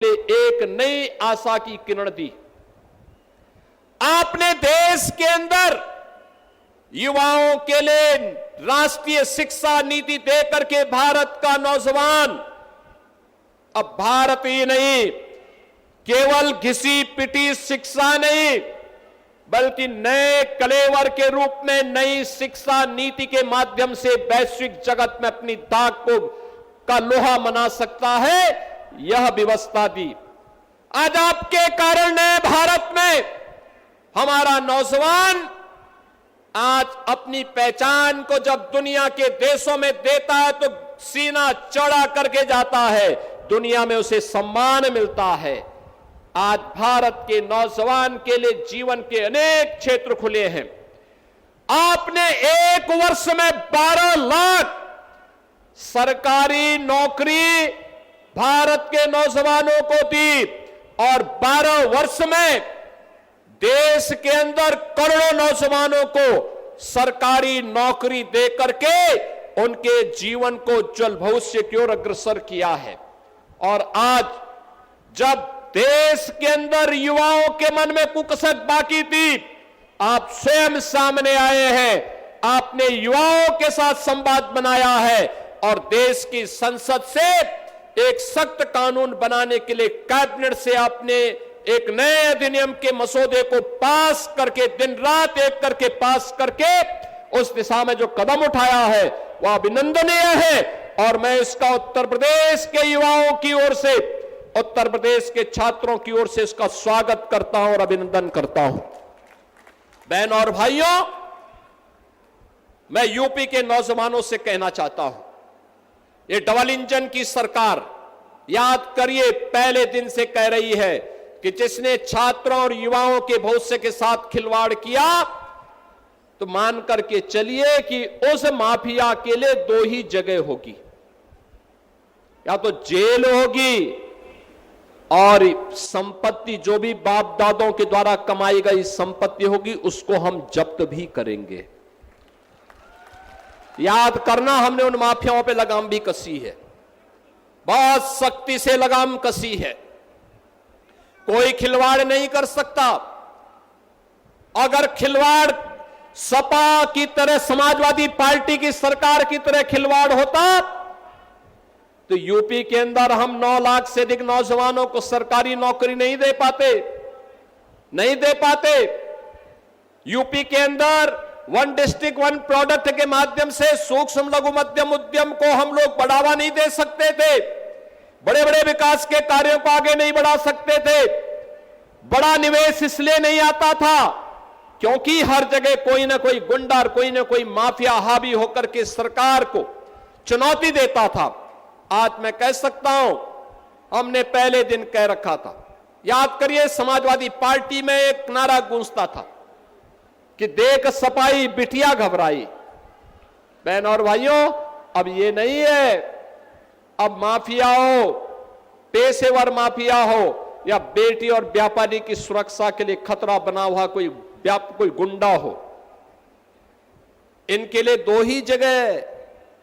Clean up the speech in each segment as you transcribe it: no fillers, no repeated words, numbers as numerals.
एक नई आशा की किरण दी। आपने देश के अंदर युवाओं के लिए राष्ट्रीय शिक्षा नीति देकर के भारत का नौजवान अब भारत ही नहीं केवल घिसी पिटी शिक्षा नहीं बल्कि नए कलेवर के रूप में नई शिक्षा नीति के माध्यम से वैश्विक जगत में अपनी दाग को का लोहा मना सकता है, यह व्यवस्था दी। आज आपके कारण नए भारत में हमारा नौजवान आज अपनी पहचान को जब दुनिया के देशों में देता है तो सीना चौड़ा करके जाता है, दुनिया में उसे सम्मान मिलता है। आज भारत के नौजवान के लिए जीवन के अनेक क्षेत्र खुले हैं। आपने एक वर्ष में 12 लाख सरकारी नौकरी भारत के नौजवानों को दी और 12 वर्ष में देश के अंदर करोड़ों नौजवानों को सरकारी नौकरी देकर के उनके जीवन को उज्जवल भविष्य की ओर अग्रसर किया है। और आज जब देश के अंदर युवाओं के मन में कुकसक बाकी थी, आप स्वयं सामने आए हैं, आपने युवाओं के साथ संवाद बनाया है और देश की संसद से एक सख्त कानून बनाने के लिए कैबिनेट से आपने एक नए अधिनियम के मसौदे को पास करके दिन रात एक करके पास करके उस दिशा में जो कदम उठाया है वह अभिनंदनीय है। और मैं इसका उत्तर प्रदेश के युवाओं की ओर से, उत्तर प्रदेश के छात्रों की ओर से इसका स्वागत करता हूं और अभिनंदन करता हूं। बहन और भाइयों, मैं यूपी के नौजवानों से कहना चाहता हूं, ये डबल इंजन की सरकार याद करिए पहले दिन से कह रही है कि जिसने छात्रों और युवाओं के भविष्य के साथ खिलवाड़ किया तो मान करके चलिए कि उस माफिया के लिए 2 ही जगह होगी, या तो जेल होगी और संपत्ति जो भी बाप दादों के द्वारा कमाई गई संपत्ति होगी उसको हम जब्त भी करेंगे। याद करना, हमने उन माफियाओं पे लगाम भी कसी है, बहुत सख्ती से लगाम कसी है। कोई खिलवाड़ नहीं कर सकता। अगर खिलवाड़ सपा की तरह, समाजवादी पार्टी की सरकार की तरह खिलवाड़ होता तो यूपी के अंदर हम 9 लाख से अधिक नौजवानों को सरकारी नौकरी नहीं दे पाते। यूपी के अंदर 1 डिस्ट्रिक्ट 1 प्रोडक्ट के माध्यम से सूक्ष्म लघु मध्यम उद्यम को हम लोग बढ़ावा नहीं दे सकते थे, बड़े बड़े विकास के कार्यों को आगे नहीं बढ़ा सकते थे। बड़ा निवेश इसलिए नहीं आता था क्योंकि हर जगह कोई ना कोई गुंडा और कोई ना कोई माफिया हावी होकर के सरकार को चुनौती देता था। आज मैं कह सकता हूं, हमने पहले दिन कह रखा था, याद करिए समाजवादी पार्टी में एक नारा गूंजता था कि देख सपाई बिटिया घबराई। बहन और भाइयों, अब ये नहीं है, अब माफिया हो, पेशेवर माफिया हो या बेटी और व्यापारी की सुरक्षा के लिए खतरा बना हुआ कोई गुंडा हो, इनके लिए 2 ही जगह,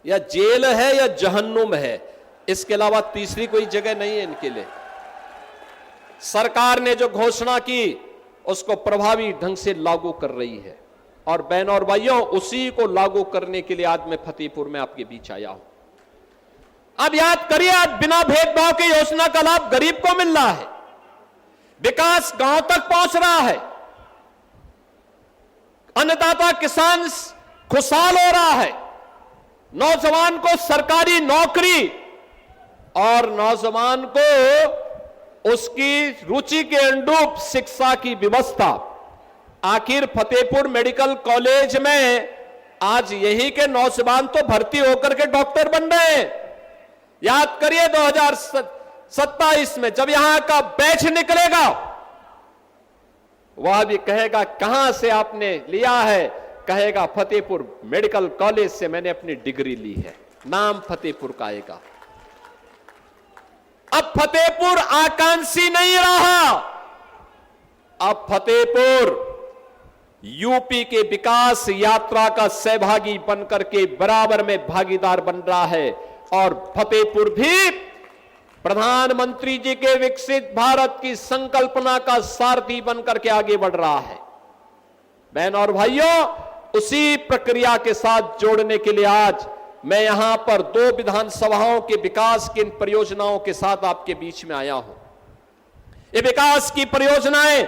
या जेल है या जहन्नुम है, इसके अलावा तीसरी कोई जगह नहीं है इनके लिए। सरकार ने जो घोषणा की उसको प्रभावी ढंग से लागू कर रही है और बहन और भाइयों, उसी को लागू करने के लिए आज मैं फतेहपुर में आपके बीच आया हूं। अब याद करिए, आज बिना भेदभाव की योजना का लाभ गरीब को मिल रहा है, विकास गांव तक पहुंच रहा है, अन्नदाता किसान खुशहाल हो रहा है, नौजवान को सरकारी नौकरी और नौजवान को उसकी रुचि के अनुरूप शिक्षा की व्यवस्था। आखिर फतेहपुर मेडिकल कॉलेज में आज यही के नौजवान तो भर्ती होकर के डॉक्टर बन रहे हैं। याद करिए 2027 में जब यहां का बैच निकलेगा वह भी कहेगा कहां से आपने लिया है, कहेगा फतेहपुर मेडिकल कॉलेज से मैंने अपनी डिग्री ली है, नाम फतेहपुर का आएगा। अब फतेहपुर आकांक्षी नहीं रहा, अब फतेहपुर यूपी के विकास यात्रा का सहभागी बनकर के बराबर में भागीदार बन रहा है और फतेहपुर भी प्रधानमंत्री जी के विकसित भारत की संकल्पना का सारथी बनकर के आगे बढ़ रहा है। बहन और भाइयों, उसी प्रक्रिया के साथ जोड़ने के लिए आज मैं यहां पर 2 विधानसभाओं के विकास की इन परियोजनाओं के साथ आपके बीच में आया हूं। ये विकास की परियोजनाएं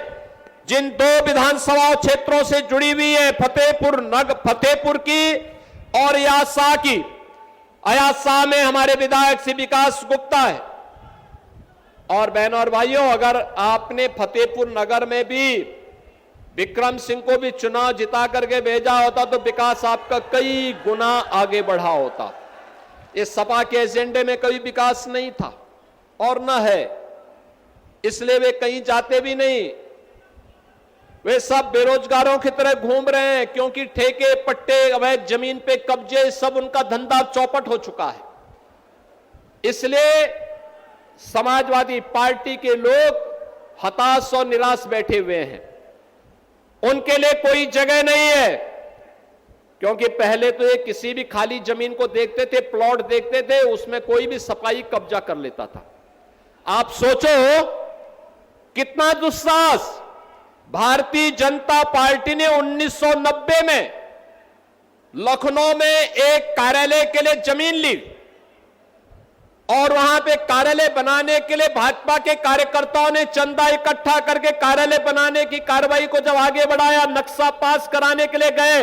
जिन 2 विधानसभा क्षेत्रों से जुड़ी हुई है, फतेहपुर की और यासा की। अयासा में हमारे विधायक श्री विकास गुप्ता है। और बहनों और भाइयों, अगर आपने फतेहपुर नगर में भी विक्रम सिंह को भी चुनाव जिता करके भेजा होता तो विकास आपका कई गुना आगे बढ़ा होता। इस सपा के एजेंडे में कोई विकास नहीं था और न है, इसलिए वे कहीं जाते भी नहीं। वे सब बेरोजगारों की तरह घूम रहे हैं, क्योंकि ठेके पट्टे, अवैध जमीन पे कब्जे, सब उनका धंधा चौपट हो चुका है। इसलिए समाजवादी पार्टी के लोग हताश और निराश बैठे हुए हैं। उनके लिए कोई जगह नहीं है, क्योंकि पहले तो ये किसी भी खाली जमीन को देखते थे, प्लॉट देखते थे, उसमें कोई भी सपाई कब्जा कर लेता था। आप सोचो कितना दुस्साहस। भारतीय जनता पार्टी ने 1990 में लखनऊ में एक कार्यालय के लिए जमीन ली और वहां पे कार्यालय बनाने के लिए भाजपा के कार्यकर्ताओं ने चंदा इकट्ठा करके कार्यालय बनाने की कार्रवाई को जब आगे बढ़ाया, नक्शा पास कराने के लिए गए।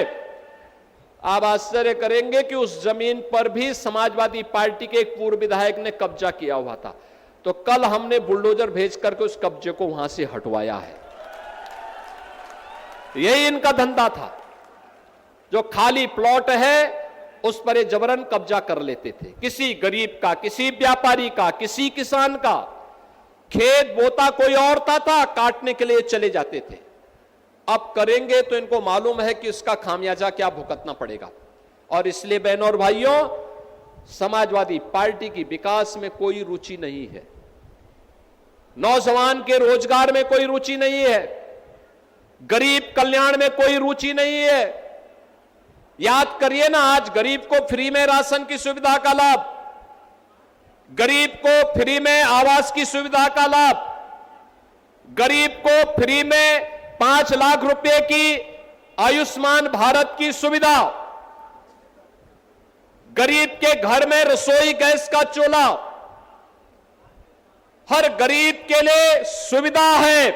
आप आश्चर्य करेंगे कि उस जमीन पर भी समाजवादी पार्टी के एक पूर्व विधायक ने कब्जा किया हुआ था। तो कल हमने बुलडोजर भेज करके उस कब्जे को वहां से हटवाया है। यही इनका धंधा था। जो खाली प्लॉट है उस पर ये जबरन कब्जा कर लेते थे। किसी गरीब का, किसी व्यापारी का, किसी किसान का खेत बोता कोई और था, काटने के लिए चले जाते थे। अब करेंगे तो इनको मालूम है कि इसका खामियाजा क्या भुगतना पड़ेगा। और इसलिए बहनों और भाइयों, समाजवादी पार्टी की विकास में कोई रुचि नहीं है, नौजवान के रोजगार में कोई रुचि नहीं है, गरीब कल्याण में कोई रुचि नहीं है। याद करिए ना, आज गरीब को फ्री में राशन की सुविधा का लाभ, गरीब को फ्री में आवास की सुविधा का लाभ, गरीब को फ्री में 5 लाख रुपए की आयुष्मान भारत की सुविधा, गरीब के घर में रसोई गैस का चूल्हा, हर गरीब के लिए सुविधा है।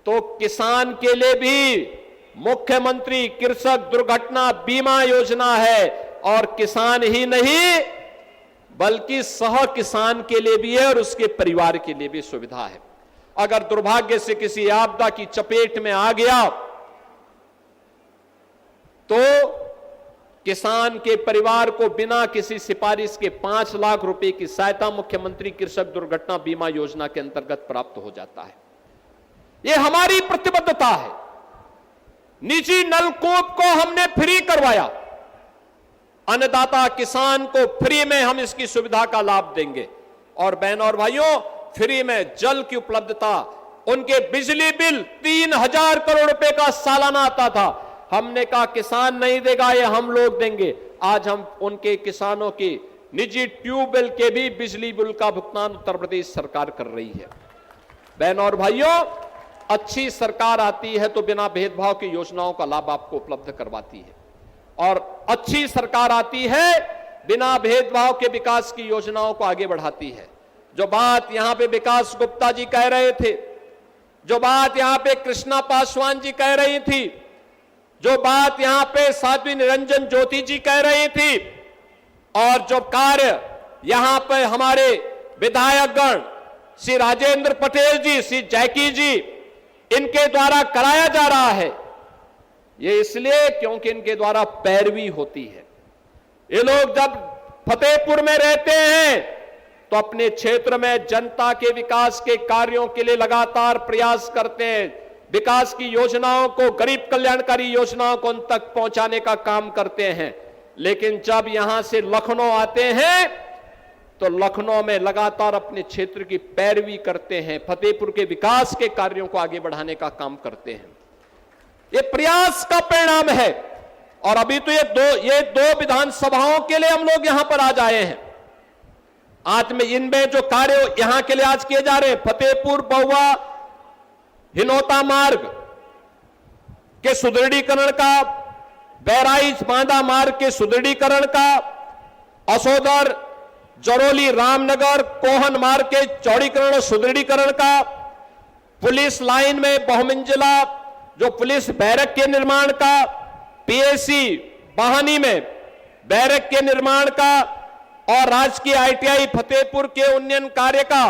तो किसान के लिए भी मुख्यमंत्री कृषक दुर्घटना बीमा योजना है, और किसान ही नहीं बल्कि सह किसान के लिए भी है और उसके परिवार के लिए भी सुविधा है। अगर दुर्भाग्य से किसी आपदा की चपेट में आ गया तो किसान के परिवार को बिना किसी सिफारिश के 5 लाख रुपए की सहायता मुख्यमंत्री कृषक दुर्घटना बीमा योजना के अंतर्गत प्राप्त हो जाता है। यह हमारी प्रतिबद्धता है। निजी नलकूप को हमने फ्री करवाया, अन्नदाता किसान को फ्री में हम इसकी सुविधा का लाभ देंगे। और बहनों और भाइयों, फ्री में जल की उपलब्धता, उनके बिजली बिल 3000 करोड़ रुपए का सालाना आता था, हमने कहा किसान नहीं देगा, ये हम लोग देंगे। आज हम उनके किसानों की निजी ट्यूबवेल के भी बिजली बिल का भुगतान उत्तर प्रदेश सरकार कर रही है। बहनों और भाइयों, अच्छी सरकार आती है तो बिना भेदभाव की योजनाओं का लाभ आपको उपलब्ध करवाती है, और अच्छी सरकार आती है बिना भेदभाव के विकास की योजनाओं को आगे बढ़ाती है। जो बात यहां पे विकास गुप्ता जी कह रहे थे, जो बात यहां पे कृष्णा पासवान जी कह रही थी, जो बात यहां पे साध्वी निरंजन ज्योति जी कह रही थी, और जो कार्य यहां पे हमारे विधायकगण श्री राजेंद्र पटेल जी, श्री जैकी जी, इनके द्वारा कराया जा रहा है, ये इसलिए क्योंकि इनके द्वारा पैरवी होती है। ये लोग जब फतेहपुर में रहते हैं तो अपने क्षेत्र में जनता के विकास के कार्यों के लिए लगातार प्रयास करते हैं, विकास की योजनाओं को, गरीब कल्याणकारी योजनाओं को उन तक पहुंचाने का काम करते हैं। लेकिन जब यहां से लखनऊ आते हैं तो लखनऊ में लगातार अपने क्षेत्र की पैरवी करते हैं, फतेहपुर के विकास के कार्यों को आगे बढ़ाने का काम करते हैं। ये प्रयास का परिणाम है। और अभी तो ये दो विधानसभाओं के लिए हम लोग यहां पर आज आए हैं। आज में इनमें जो कार्य यहां के लिए आज किए जा रहे हैं, फतेहपुर बहुआ हिनौता मार्ग के सुदृढ़ीकरण का, बहराइच बांदा मार्ग के सुदृढ़ीकरण का, असोदर जरौली रामनगर कोहन मार्ग के चौड़ीकरण और सुदृढ़ीकरण का, पुलिस लाइन में बहुमंजिला जो पुलिस बैरक के निर्माण का, पीएसी बाहनी में बैरक के निर्माण का और राजकीय आईटीआई फतेहपुर के उन्नयन कार्य का,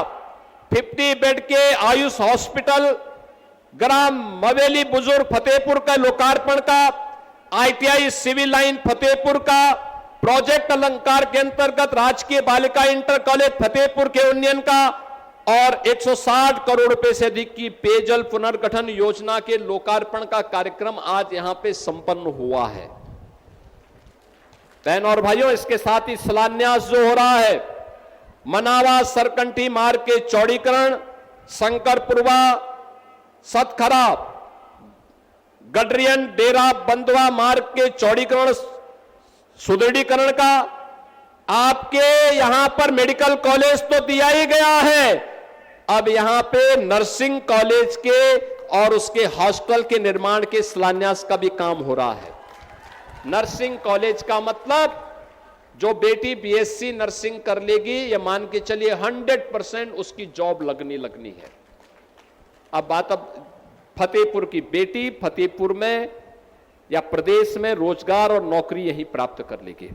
50 बेड के आयुष हॉस्पिटल ग्राम मवेली बुजुर्ग फतेहपुर का लोकार्पण का, आईटीआई सिविल लाइन फतेहपुर का, प्रोजेक्ट अलंकार के अंतर्गत राजकीय बालिका इंटर कॉलेज फतेहपुर के उन्नयन का और 160 करोड़ रुपए से अधिक की पेयजल पुनर्गठन योजना के लोकार्पण का कार्यक्रम आज यहां पे संपन्न हुआ है। बहन और भाइयों, इसके साथ ही शिलान्यास जो हो रहा है, मनावा सरकंठी मार्ग के चौड़ीकरण, शंकरपुरवा सतखरा गडरियन डेरा बंदवा मार्ग के चौड़ीकरण सुदृढ़ीकरण का, आपके यहां पर मेडिकल कॉलेज तो दिया ही गया है, अब यहां पे नर्सिंग कॉलेज के और उसके हॉस्टल के निर्माण के शिलान्यास का भी काम हो रहा है। नर्सिंग कॉलेज का मतलब जो बेटी बीएससी नर्सिंग कर लेगी, ये मान के चलिए 100% उसकी जॉब लगनी है। अब बात फतेहपुर की बेटी फतेहपुर में या प्रदेश में रोजगार और नौकरी यही प्राप्त कर लेगी।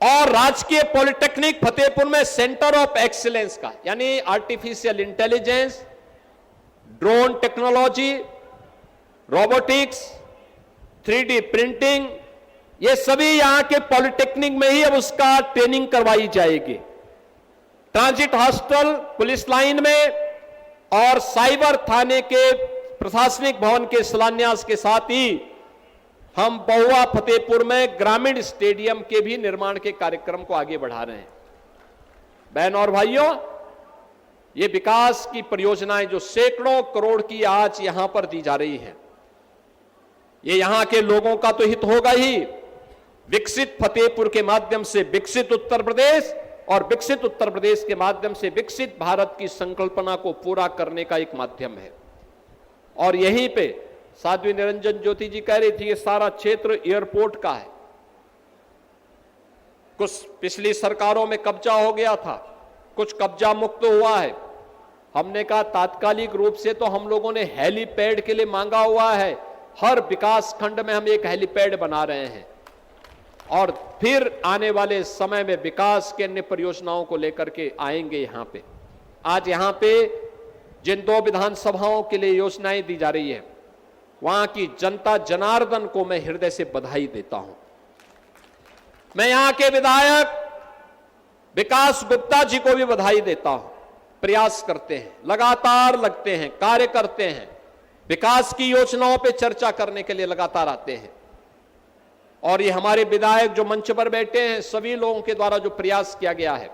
और राजकीय पॉलिटेक्निक फतेहपुर में सेंटर ऑफ एक्सीलेंस का, यानी artificial intelligence, drone technology, robotics, 3D printing, ये सभी यहां के पॉलिटेक्निक में ही अब उसका ट्रेनिंग करवाई जाएगी। ट्रांजिट हॉस्टल पुलिस लाइन में और साइबर थाने के प्रशासनिक भवन के शिलान्यास के साथ ही हम बहुआ फतेहपुर में ग्रामीण स्टेडियम के भी निर्माण के कार्यक्रम को आगे बढ़ा रहे हैं। बहन और भाइयों, ये विकास की परियोजनाएं जो सैकड़ों करोड़ की आज यहां पर दी जा रही हैं, ये यहां के लोगों का तो हित होगा ही। विकसित फतेहपुर के माध्यम से विकसित उत्तर प्रदेश और विकसित उत्तर प्रदेश के माध्यम से विकसित भारत की संकल्पना को पूरा करने का एक माध्यम है। और यहीं पे साध्वी निरंजन ज्योति जी कह रही थी, ये सारा क्षेत्र एयरपोर्ट का है। कुछ पिछली सरकारों में कब्जा हो गया था, कुछ कब्जा मुक्त हुआ है। हमने कहा तात्कालिक रूप से तो हम लोगों ने हेलीपैड के लिए मांगा हुआ है, हर विकास खंड में हम एक हेलीपैड बना रहे हैं और फिर आने वाले समय में विकास के अन्य परियोजनाओं को लेकर के आएंगे यहां पे। आज यहां पे जिन 2 विधानसभाओं के लिए योजनाएं दी जा रही है, वहां की जनता जनार्दन को मैं हृदय से बधाई देता हूं। मैं यहां के विधायक विकास गुप्ता जी को भी बधाई देता हूं। प्रयास करते हैं, लगातार लगते हैं, कार्य करते हैं, विकास की योजनाओं पे चर्चा करने के लिए लगातार आते हैं। और ये हमारे विधायक जो मंच पर बैठे हैं, सभी लोगों के द्वारा जो प्रयास किया गया है,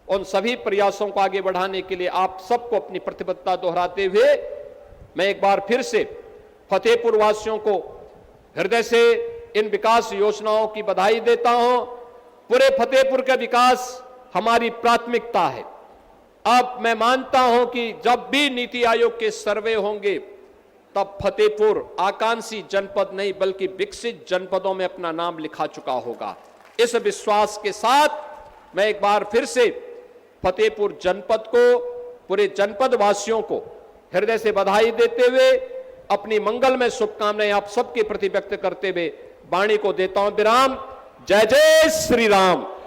उन सभी प्रयासों को आगे बढ़ाने के लिए आप सबको अपनी प्रतिबद्धता दोहराते हुए मैं एक बार फिर से फतेहपुर वासियों को हृदय से इन विकास योजनाओं की बधाई देता हूं। पूरे फतेहपुर का विकास हमारी प्राथमिकता है। अब मैं मानता हूं कि जब भी नीति आयोग के सर्वे होंगे, तब फतेहपुर आकांक्षी जनपद नहीं बल्कि विकसित जनपदों में अपना नाम लिखा चुका होगा। इस विश्वास के साथ मैं एक बार फिर से फतेहपुर जनपद को, पूरे जनपद वासियों को हृदय से बधाई देते हुए अपनी मंगलमय शुभकामनाएं आप सबके प्रति व्यक्त करते हुए वाणी को देता हूं विराम। जय जय श्री राम।